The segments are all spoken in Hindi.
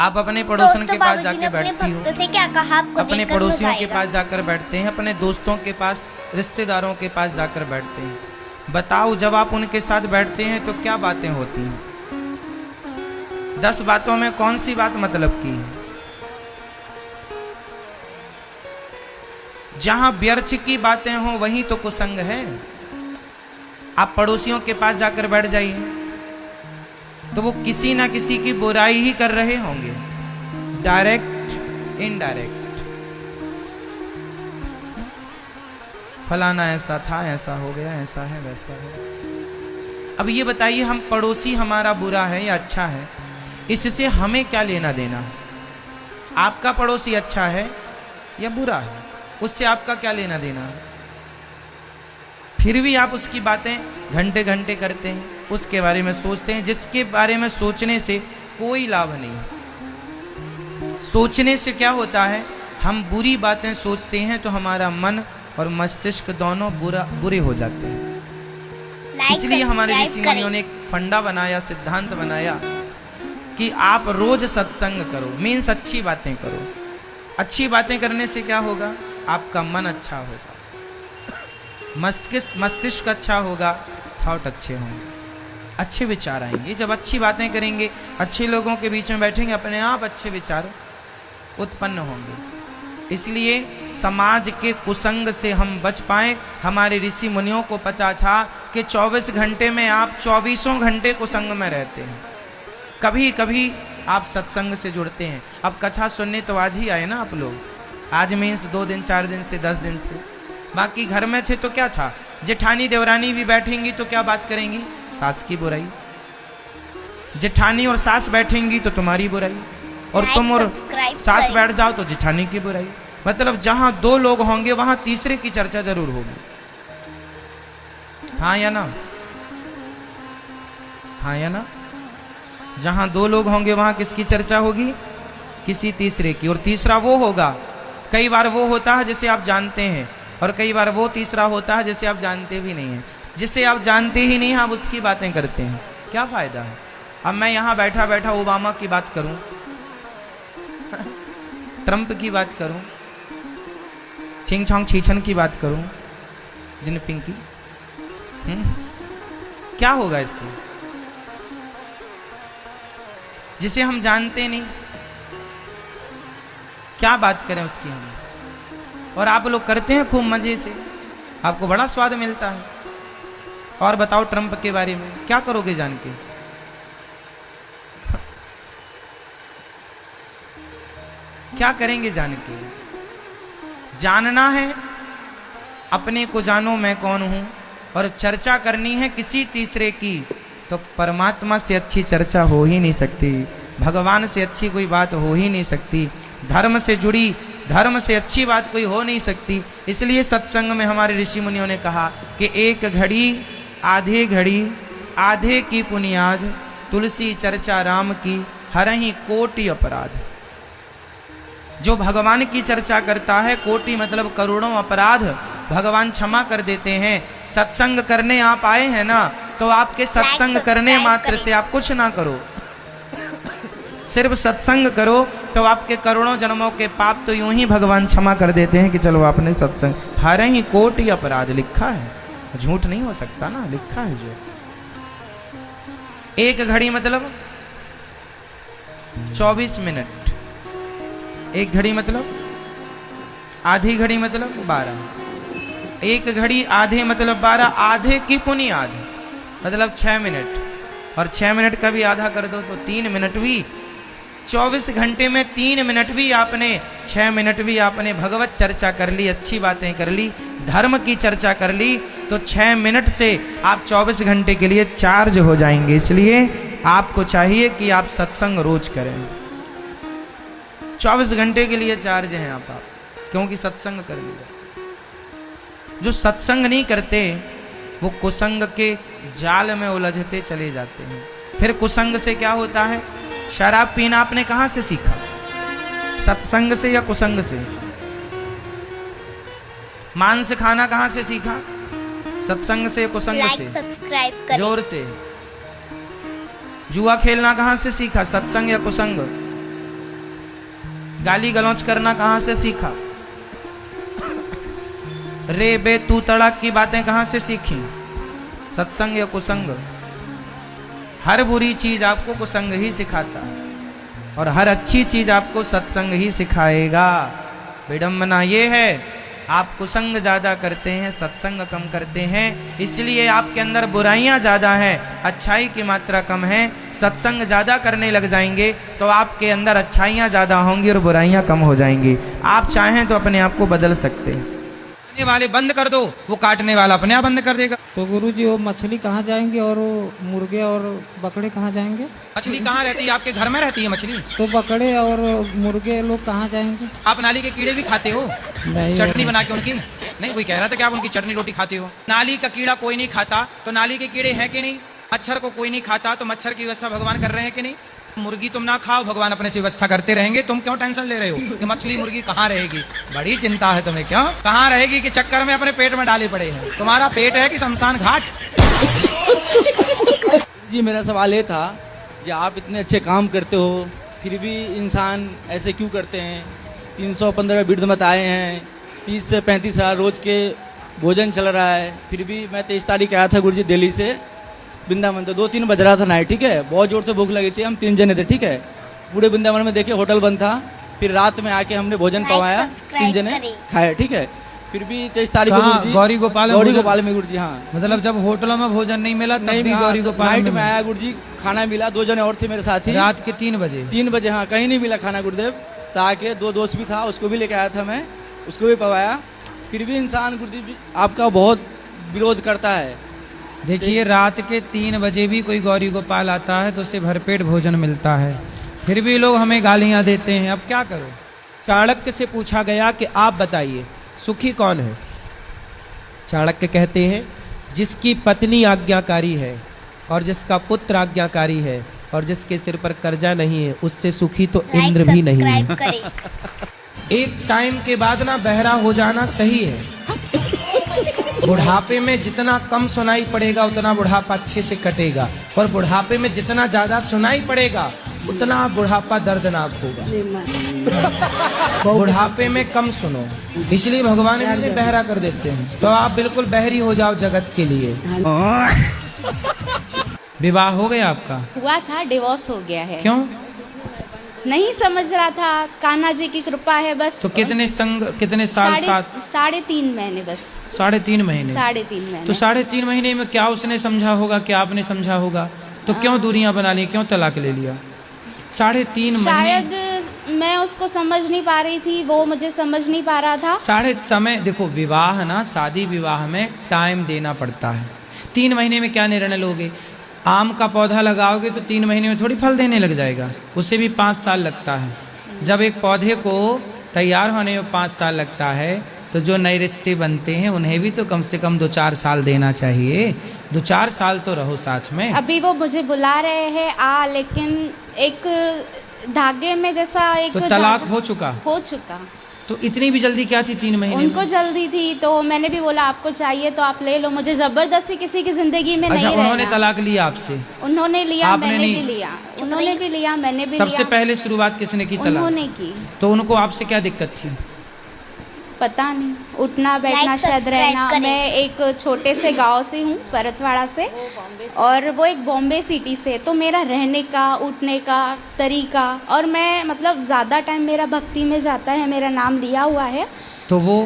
आप अपने पड़ोसन के पास जाके अपने बैठती हो, भक्त से क्या कहा आपको अपने देखकर पड़ोसियों मजा के आएगा। पास जाकर बैठते हैं, अपने दोस्तों के पास, रिश्तेदारों के पास जाकर बैठते हैं। बताओ जब आप उनके साथ बैठते हैं तो क्या बातें होती हैं? 10 बातों में कौन सी बात मतलब की है? जहां व्यर्थ की बातें हों वहीं तो कुसंग है। आप पड़ोसियों के पास जाकर बैठ जाइए तो वो किसी ना किसी की बुराई ही कर रहे होंगे, डायरेक्ट इनडायरेक्ट। फलाना ऐसा था, ऐसा हो गया, ऐसा है, वैसा है, वैसा। अब ये बताइए, हम पड़ोसी हमारा बुरा है या अच्छा है, इससे हमें क्या लेना देना? आपका पड़ोसी अच्छा है या बुरा है, उससे आपका क्या लेना देना? फिर भी आप उसकी बातें घंटे घंटे करते हैं, उसके बारे में सोचते हैं, जिसके बारे में सोचने से कोई लाभ नहीं। सोचने से क्या होता है? हम बुरी बातें सोचते हैं तो हमारा मन और मस्तिष्क दोनों बुरे हो जाते हैं। इसलिए हमारे ऋषि मुनियों ने एक फंडा बनाया, सिद्धांत बनाया कि आप रोज सत्संग करो, मीन्स अच्छी बातें करो। अच्छी बातें करने से क्या होगा? आपका मन अच्छा होगा, मस्तिष्क अच्छा होगा, थॉट अच्छे होंगे, अच्छे विचार आएंगे। जब अच्छी बातें करेंगे, अच्छे लोगों के बीच में बैठेंगे, अपने आप अच्छे विचार उत्पन्न होंगे। इसलिए समाज के कुसंग से हम बच पाए। हमारे ऋषि मुनियों को पता था कि 24 घंटे में आप 24 घंटे कुसंग में रहते हैं। कभी कभी आप सत्संग से जुड़ते हैं। अब कथा सुनने तो आज ही आए ना आप लोग, आज मीन्स 2 दिन 4 दिन से 10 दिन से। बाकी घर में थे तो क्या था? जेठानी देवरानी भी बैठेंगी तो क्या बात करेंगी? सास की बुराई। जेठानी और सास बैठेंगी तो तुम्हारी बुराई, और तुम और सास बैठ जाओ तो जेठानी की बुराई। मतलब जहां 2 लोग होंगे वहां तीसरे की चर्चा जरूर होगी। हाँ या ना? हाँ या ना? जहां 2 लोग होंगे वहां किसकी चर्चा होगी? किसी तीसरे की। और तीसरा वो होगा, कई बार वो होता है जिसे आप जानते हैं, और कई बार वो तीसरा होता है जिसे आप जानते भी नहीं हैं। जिसे आप जानते ही नहीं, आप उसकी बातें करते हैं, क्या फायदा है? अब मैं यहाँ बैठा बैठा ओबामा की बात करूं, ट्रंप की बात करूं, छिंग छांग छीछन की बात करूं, जिनपिंग की, क्या होगा इससे? जिसे हम जानते नहीं, क्या बात करें उसकी हम? और आप लोग करते हैं खूब मजे से, आपको बड़ा स्वाद मिलता है। और बताओ ट्रंप के बारे में क्या करोगे जान के? क्या करेंगे जान के? जानना है अपने को, जानो मैं कौन हूं, और चर्चा करनी है किसी तीसरे की, तो परमात्मा से अच्छी चर्चा हो ही नहीं सकती, भगवान से अच्छी कोई बात हो ही नहीं सकती, धर्म से जुड़ी, धर्म से अच्छी बात कोई हो नहीं सकती। इसलिए सत्संग में हमारे ऋषि मुनियों ने कहा कि एक घड़ी आधे की पुनियाद, तुलसी चर्चा राम की हरहि कोटि अपराध। जो भगवान की चर्चा करता है, कोटि मतलब करोड़ों अपराध भगवान क्षमा कर देते हैं। सत्संग करने आप आए हैं ना, तो आपके सत्संग करने मात्र से आप कुछ ना करो, सिर्फ सत्संग करो तो आपके करोड़ों जन्मों के पाप तो यूं ही भगवान क्षमा कर देते हैं कि चलो आपने सत्संग। हर ही कोटि अपराध लिखा है, झूठ नहीं हो सकता ना, लिखा है जो। एक घड़ी मतलब 24 मिनट, एक घड़ी मतलब आधी घड़ी मतलब 12, एक घड़ी आधे मतलब 12, आधे की पुनियाद मतलब 6 मिनट, और 6 मिनट का भी आधा कर दो तो 3 मिनट भी। 24 घंटे में 3 मिनट भी आपने, 6 मिनट भी आपने भगवत चर्चा कर ली, अच्छी बातें कर ली, धर्म की चर्चा कर ली, तो 6 मिनट से आप 24 घंटे के लिए चार्ज हो जाएंगे। इसलिए आपको चाहिए कि आप सत्संग रोज करें। 24 घंटे के लिए चार्ज हैं आप, क्योंकि सत्संग कर लिया। जो सत्संग नहीं करते वो कुसंग के जाल में उलझते चले जाते हैं। फिर कुसंग से क्या होता है? शराब पीना आपने कहां से सीखा? सत्संग से या कुसंग से? मांस खाना कहां से सीखा? सत्संग से, कुसंग से? सब्सक्राइब करें जोर से। जुआ खेलना कहां से सीखा? सत्संग या कुसंग? गाली गलौज करना कहाँ से सीखा? रे बे तू तड़ाक की बातें कहाँ से सीखी? सत्संग या कुसंग? हर बुरी चीज आपको कुसंग ही सिखाता है और हर अच्छी चीज आपको सत्संग ही सिखाएगा। विडंबना ये है आप कुसंग ज्यादा करते हैं, सत्संग कम करते हैं, इसलिए आपके अंदर बुराइयां ज्यादा हैं, अच्छाई की मात्रा कम है। सत्संग ज्यादा करने लग जाएंगे तो आपके अंदर अच्छाइयां ज्यादा होंगी और बुराइयां कम हो जाएंगी। आप चाहें तो अपने आप को बदल सकते हैं। काटने वाले बंद कर दो, वो काटने वाला अपने आप बंद कर देगा। तो गुरुजी वो मछली कहाँ जाएंगे और वो मुर्गे और बकरे कहाँ जाएंगे? मछली कहाँ रहती है? आपके घर में रहती है मछली। तो बकरे और मुर्गे लोग कहाँ जाएंगे? आप नाली के कीड़े भी खाते हो? नहीं चटनी बना के उनकी? नहीं, कोई कह रहा था कि आप उनकी चटनी रोटी खाते हो। नाली का कीड़ा कोई नहीं खाता तो नाली के कीड़े हैं कि नहीं? मच्छर को कोई नहीं खाता तो मच्छर की व्यवस्था भगवान कर रहे हैं कि नहीं? मुर्गी तुम ना खाओ, भगवान अपने से व्यवस्था करते रहेंगे। तुम क्यों टेंशन ले रहे हो कि मछली मुर्गी कहाँ रहेगी? बड़ी चिंता है तुम्हें। क्यों कहाँ रहेगी कि चक्कर में अपने पेट में डाले पड़े हैं। तुम्हारा पेट है कि शमशान घाट? जी मेरा सवाल ये था कि आप इतने अच्छे काम करते हो फिर भी इंसान ऐसे क्यों करते हैं? 315 वृद्ध मत आए हैं, 30 से 35 साल रोज के भोजन चल रहा है, फिर भी मैं 23 तारीख आया था गुरुजी दिल्ली से वृंदावन, तो 2-3 बज रहा था नाइट, ठीक है, बहुत जोर से भूख लगी थी, हम 3 जने थे, ठीक है, पूरे वृंदावन में देखे होटल बंद था, फिर रात में आके हमने भोजन पवाया, 3 जने खाए, ठीक है, फिर भी 23 तारीख को गुरुजी गौरी गोपाल में गुरुजी, हाँ मतलब जब होटलों में भोजन नहीं मिला तब भी गौरी गोपाल नाइट में आया गुरुजी, खाना मिला, 2 जने और थे मेरे साथी, रात के 3 बजे 3 बजे, हाँ कहीं नहीं मिला खाना गुरुदेव, ताकि 2 दोस्त भी था उसको भी लेके आया था मैं, उसको भी पवाया, फिर भी इंसान गुरुदेव आपका बहुत विरोध करता है। देखिए रात के 3 बजे भी कोई गौरी गोपाल आता है तो उसे भरपेट भोजन मिलता है, फिर भी लोग हमें गालियां देते हैं। अब क्या करो? चाणक्य से पूछा गया कि आप बताइए सुखी कौन है? चाणक्य कहते हैं जिसकी पत्नी आज्ञाकारी है और जिसका पुत्र आज्ञाकारी है और जिसके सिर पर कर्जा नहीं है, उससे सुखी तो इंद्र भी नहीं है। एक टाइम के बाद ना बहरा हो जाना सही है। बुढ़ापे में जितना कम सुनाई पड़ेगा उतना बुढ़ापा अच्छे से कटेगा, और बुढ़ापे में जितना ज्यादा सुनाई पड़ेगा उतना बुढ़ापा दर्दनाक होगा। बुढ़ापे में कम सुनो, इसलिए भगवान इन्हें बहरा कर देते हैं। तो आप बिल्कुल बहरी हो जाओ जगत के लिए। विवाह हो गया आपका? हुआ था, डिवोर्स हो गया है। क्यों? नहीं समझ रहा था, कान्हा जी की कृपा है बस। तो कितने साल? 3.5 महीने बस। 3.5 महीने? 3.5 महीने। तो 3.5 महीने में क्या उसने समझा होगा, क्या आपने समझा होगा? तो क्यों दूरियां बना ली, क्यों तलाक ले लिया? 3.5 महीने शायद मैं उसको समझ नहीं पा रही थी, वो मुझे समझ नहीं पा रहा था। समय देखो, विवाह ना, शादी विवाह में टाइम देना पड़ता है। 3 महीने में क्या निर्णय लोगे? आम का पौधा लगाओगे तो 3 महीने में थोड़ी फल देने लग जाएगा, उसे भी 5 साल लगता है। जब एक पौधे को तैयार होने में 5 साल लगता है तो जो नए रिश्ते बनते हैं उन्हें भी तो कम से कम 2-4 साल देना चाहिए। 2-4 साल तो रहो साथ में। अभी वो मुझे बुला रहे हैं लेकिन एक धागे में जैसा एक तो तलाक हो चुका? हो चुका। तो इतनी भी जल्दी क्या थी 3 महीने उनको में? जल्दी थी तो मैंने भी बोला आपको चाहिए तो आप ले लो, मुझे जबरदस्ती किसी की जिंदगी में नहीं रहना। उन्होंने तलाक लिया आपसे? उन्होंने लिया, आपने मैंने नहीं? भी लिया, उन्होंने भी लिया, मैंने भी लिया। सबसे पहले शुरुआत किसने की? तलाक उन्होंने की। तो उनको आपसे क्या दिक्कत थी? पता नहीं, उठना बैठना शायद रहना। मैं एक छोटे से गांव से हूँ, परतवाड़ा से, और वो एक बॉम्बे सिटी से, तो मेरा रहने का उठने का तरीका, और मैं मतलब ज़्यादा टाइम मेरा भक्ति में जाता है, मेरा नाम लिया हुआ है। तो वो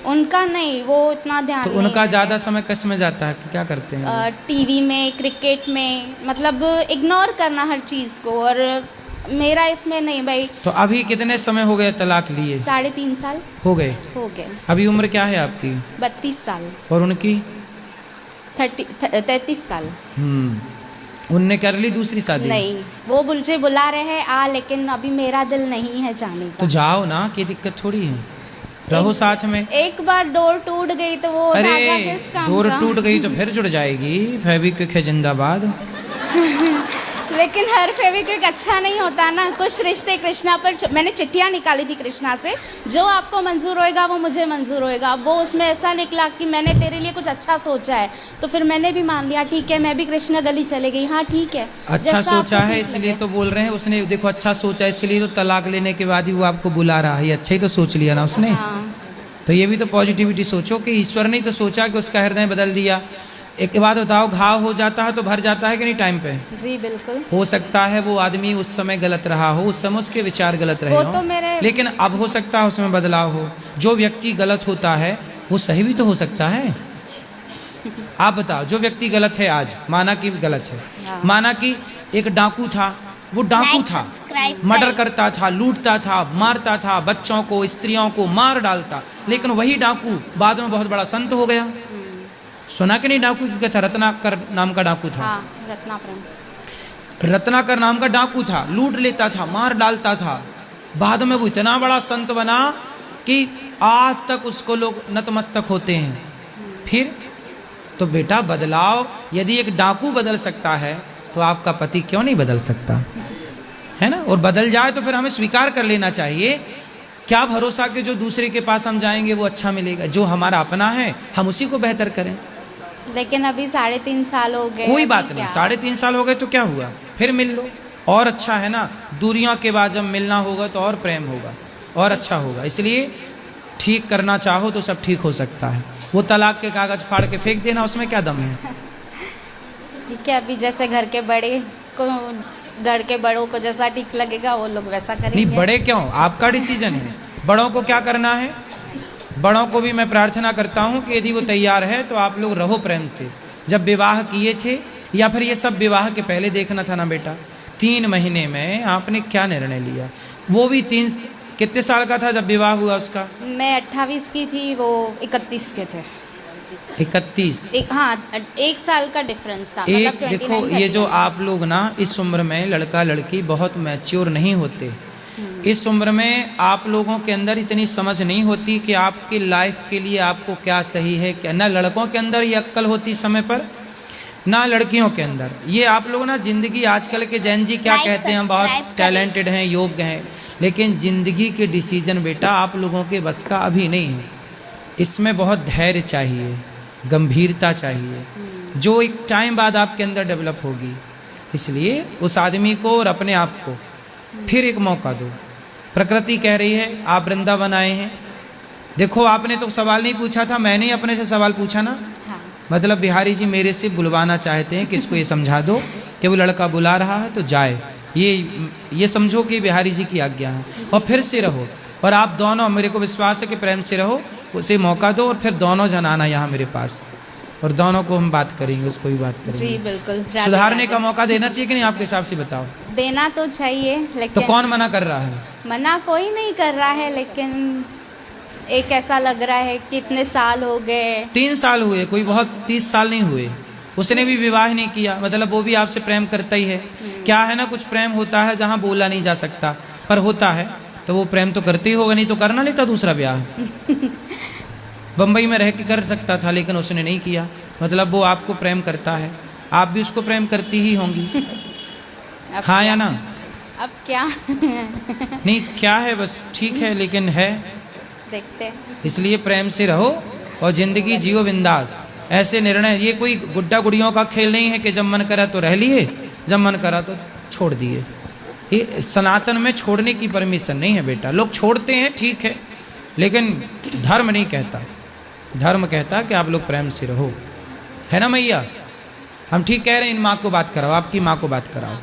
उनका नहीं, वो इतना ध्यान तो नहीं उनका है। ज़्यादा समय किस में जाता है, क्या करते हैं? टीवी में, क्रिकेट में, मतलब इग्नोर करना हर चीज़ को, और मेरा इसमें नहीं भाई। तो अभी कितने समय हो गए तलाक लिए? 3.5 साल हो गए। अभी उम्र क्या है आपकी? 32 साल। और उनकी? 33 साल। उनने कर ली दूसरी शादी? नहीं, वो मुझे बुला रहे हैं लेकिन अभी मेरा दिल नहीं है जाने का। तो जाओ ना, कोई दिक्कत थोड़ी है, रहो साथ में। एक बार डोर टूट गई तो वो धागा किस काम डोर का? टूट गई तो फिर जुड़ जाएगी। फेविक्विक है जिंदाबाद। लेकिन हर फेविक्विक अच्छा नहीं होता ना। कुछ रिश्ते कृष्णा पर मैंने चिट्ठियाँ निकाली थी कृष्णा से, जो आपको मंजूर होएगा वो मुझे मंजूर होएगा। वो उसमें ऐसा निकला कि मैंने तेरे लिए कुछ अच्छा सोचा है, तो फिर मैंने भी मान लिया, ठीक है मैं भी कृष्णा गली चले गई। हाँ ठीक है, अच्छा जैसा सोचा आपको है ठीक इसलिए लगे। तो बोल रहे हैं। उसने देखो अच्छा सोचा है इसलिए तो तलाक लेने के बाद ही वो आपको बुला रहा है। ये अच्छा ही तो सोच लिया ना उसने। हाँ तो ये भी तो पॉजिटिविटी सोचो कि ईश्वर ने तो सोचा कि उसका हृदय बदल दिया। एक बात बताओ, घाव हो जाता है तो भर जाता है कि नहीं टाइम पे? जी बिल्कुल। हो सकता है वो आदमी उस समय गलत रहा हो, उस समय उसके विचार गलत रहे वो हो, तो मेरे- लेकिन अब हो सकता है उसमें बदलाव हो। जो व्यक्ति गलत होता है वो सही भी तो हो सकता है। आप बताओ, जो व्यक्ति गलत है आज, माना कि गलत है, हाँ। माना कि एक डाकू था, वो डाकू Like, था, subscribe मर्डर करें। करता था, लूटता था, मारता था, बच्चों को स्त्रियों को मार डालता, लेकिन वही डाकू बाद में बहुत बड़ा संत हो गया। सुना कि नहीं डाकू की कथा? रत्नाकर नाम का डाकू था। हाँ रत्नापुरम। रत्नाकर नाम का डाकू था, लूट लेता था, मार डालता था। बाद में वो इतना बड़ा संत बना कि आज तक उसको लोग नतमस्तक होते हैं। फिर तो बेटा बदलाव, यदि एक डाकू बदल सकता है तो आपका पति क्यों नहीं बदल सकता है ना? और बदल जाए तो फिर हमें स्वीकार कर लेना चाहिए। क्या भरोसा कि जो दूसरे के पास हम जाएंगे वो अच्छा मिलेगा? जो हमारा अपना है हम उसी को बेहतर करें। लेकिन अभी 3.5 साल हो गए। कोई अभी बात नहीं, क्या? 3.5 साल हो गए तो क्या हुआ, फिर मिल लो और अच्छा है ना। दूरियों के बाद जब मिलना होगा तो और प्रेम होगा और अच्छा होगा। इसलिए ठीक करना चाहो तो सब ठीक हो सकता है। वो तलाक के कागज फाड़ के फेंक देना, उसमें क्या दम है? ठीक है, अभी जैसे घर के बड़ों को जैसा ठीक लगेगा वो लोग वैसा करेंगे। नहीं बड़े क्यों, आपका डिसीजन है। बड़ों को क्या करना है? बड़ों को भी मैं प्रार्थना करता हूँ कि यदि वो तैयार है तो आप लोग रहो प्रेम से। जब विवाह किए थे या फिर ये सब विवाह के पहले देखना था ना बेटा। 3 महीने में आपने क्या निर्णय लिया? वो भी कितने साल का था जब विवाह हुआ उसका? मैं 28 की थी, वो 31 के थे। 31। हाँ 1 साल का डिफरेंस था। एक मतलब देखो 29, ये जो 31। आप लोग ना इस उम्र में लड़का लड़की बहुत मैच्योर नहीं होते। इस उम्र में आप लोगों के अंदर इतनी समझ नहीं होती कि आपकी लाइफ के लिए आपको क्या सही है क्या। ना लड़कों के अंदर ये अक्ल होती समय पर, ना लड़कियों के अंदर। ये आप लोग ना जिंदगी, आजकल के जैन जी क्या Like, कहते हैं, हम subscribe बहुत करें। टैलेंटेड हैं, योग्य हैं, लेकिन जिंदगी के डिसीजन बेटा आप लोगों के बस का अभी नहीं है। इसमें बहुत धैर्य चाहिए, गंभीरता चाहिए, जो एक टाइम बाद आपके अंदर डेवलप होगी। इसलिए उस आदमी को और अपने आप को फिर एक मौका दो। प्रकृति कह रही है, आप वृंदावन आए हैं। देखो आपने तो सवाल नहीं पूछा था, मैंने ही अपने से सवाल पूछा ना। हाँ मतलब बिहारी जी मेरे से बुलवाना चाहते हैं कि इसको ये समझा दो कि वो लड़का बुला रहा है तो जाए। ये समझो कि बिहारी जी की आज्ञा है, और फिर से रहो। और आप दोनों, मेरे को विश्वास है कि प्रेम से रहो, उसे मौका दो और फिर दोनों जन आना यहाँ मेरे पास, और दोनों को हम बात करेंगे, उसको भी बात जी करेंगे। बिल्कुल। राधे सुधारने का राधे। मौका देना चाहिए कि नहीं, आपके हिसाब से बताओ। देना तो चाहिए, लेकिन तो कौन मना कर रहा है? मना कोई नहीं कर रहा है, लेकिन एक ऐसा लग रहा है कि इतने साल हो गए। 3 साल हुए, कोई बहुत 30 साल नहीं हुए। उसने भी विवाह नहीं किया, मतलब वो भी आपसे प्रेम करता ही है। क्या है ना, कुछ प्रेम होता है जहाँ बोला नहीं जा सकता, पर होता है तो वो प्रेम तो करते ही होगा, नहीं तो करना लेता दूसरा ब्याह। बम्बई में रह के कर सकता था, लेकिन उसने नहीं किया। मतलब वो आपको प्रेम करता है, आप भी उसको प्रेम करती ही होंगी। अब हाँ या ना? अब क्या नहीं क्या है, बस ठीक है, लेकिन है। देखते हैं। इसलिए प्रेम से रहो और जिंदगी जियो बिंदास। ऐसे निर्णय, ये कोई गुड्डा गुड़ियों का खेल नहीं है कि जब मन करा तो रह लिए, जब मन करा तो छोड़ दिए। ये सनातन में छोड़ने की परमिशन नहीं है बेटा। लोग छोड़ते हैं ठीक है, लेकिन धर्म नहीं कहता। धर्म कहता कि आप लोग प्रेम से रहो, है ना मैया? हम ठीक कह रहे हैं। इन माँ को बात कराओ, आपकी माँ को बात कराओ।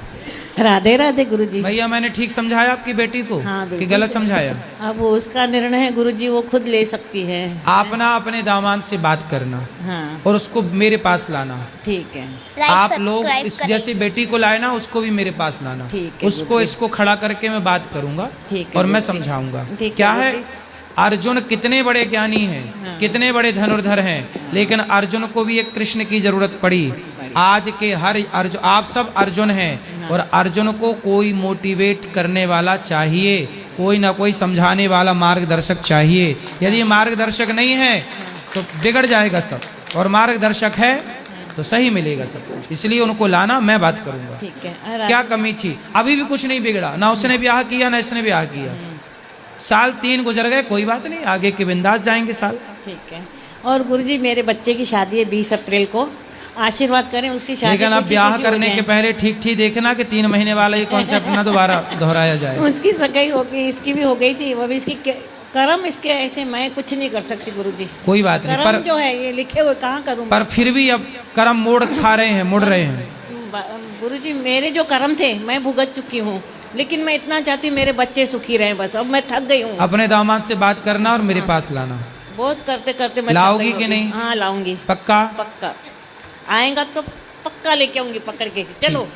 राधे राधे गुरुजी। भैया मैंने ठीक समझाया आपकी बेटी को हाँ, कि बिल्कुल गलत सही। समझाया? अब वो उसका निर्णय है गुरुजी, वो खुद ले सकती है। आप ना अपने दामाद से बात करना हाँ और उसको मेरे पास लाना। ठीक है। Like, आप लोग subscribe इस करें। जैसी बेटी को लाए ना, उसको भी मेरे पास लाना। ठीक है, उसको गुरुजी। इसको खड़ा करके मैं बात करूंगा ठीक है, और मैं गुरुजी। समझाऊंगा। ठीक है, क्या है, गुरुजी। अर्जुन कितने बड़े ज्ञानी हैं, हाँ। कितने बड़े धनुर्धर हैं, लेकिन अर्जुन को भी एक कृष्ण की जरूरत पड़ी। आज के हर अर्जुन, आप सब अर्जुन हैं, और अर्जुन को कोई मोटिवेट करने वाला चाहिए, कोई ना कोई समझाने वाला मार्गदर्शक चाहिए। यदि मार्गदर्शक नहीं है तो बिगड़ जाएगा सब। और मार्गदर्शक है तो सही मिलेगा सब कुछ। इसलिए उनको लाना, मैं बात करूंगा। ठीक है। क्या कमी थी? अभी भी कुछ नहीं बिगड़ा, ना उसने ब्याह किया ना इसने ब्याह किया। साल 3 गुजर गए, कोई बात नहीं, आगे के बिंदास जाएंगे साल। ठीक है। और गुरुजी मेरे बच्चे की शादी है 20 अप्रैल को, आशीर्वाद करें उसकी शादी। लेकिन अब खुशी ब्याह खुशी हो करने के जाए। पहले ठीक देखना कि 3 महीने वाला ही कॉन्सेप्ट ना दोबारा दोहराया जाए। उसकी सगाई हो गई, इसकी भी हो गई थी, वो भी इसकी कर्म इसके ऐसे, मैं कुछ नहीं कर सकती गुरुजी। कोई बात नहीं, कर्म पर जो है ये लिखे हुए कहाँ करूँ। पर फिर भी अब कर्म मोड़ खा रहे हैं, मुड़ रहे हैं। गुरुजी मेरे जो कर्म थे मैं भुगत चुकी हूँ, लेकिन मैं इतना चाहती हूँ मेरे बच्चे सुखी रहें बस। अब मैं थक गई हूँ। अपने दामाद से बात करना और मेरे पास लाना। बहुत करते करते मैं लाओगी थक गई कि होगी। नहीं? हाँ लाऊंगी, पक्का? पक्का आएगा तो पक्का लेके आऊंगी पकड़ के। चलो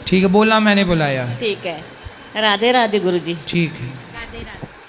ठीक है, बोलना मैंने बुलाया है। ठीक है। राधे राधे गुरुजी। ठीक है। राधे राधे।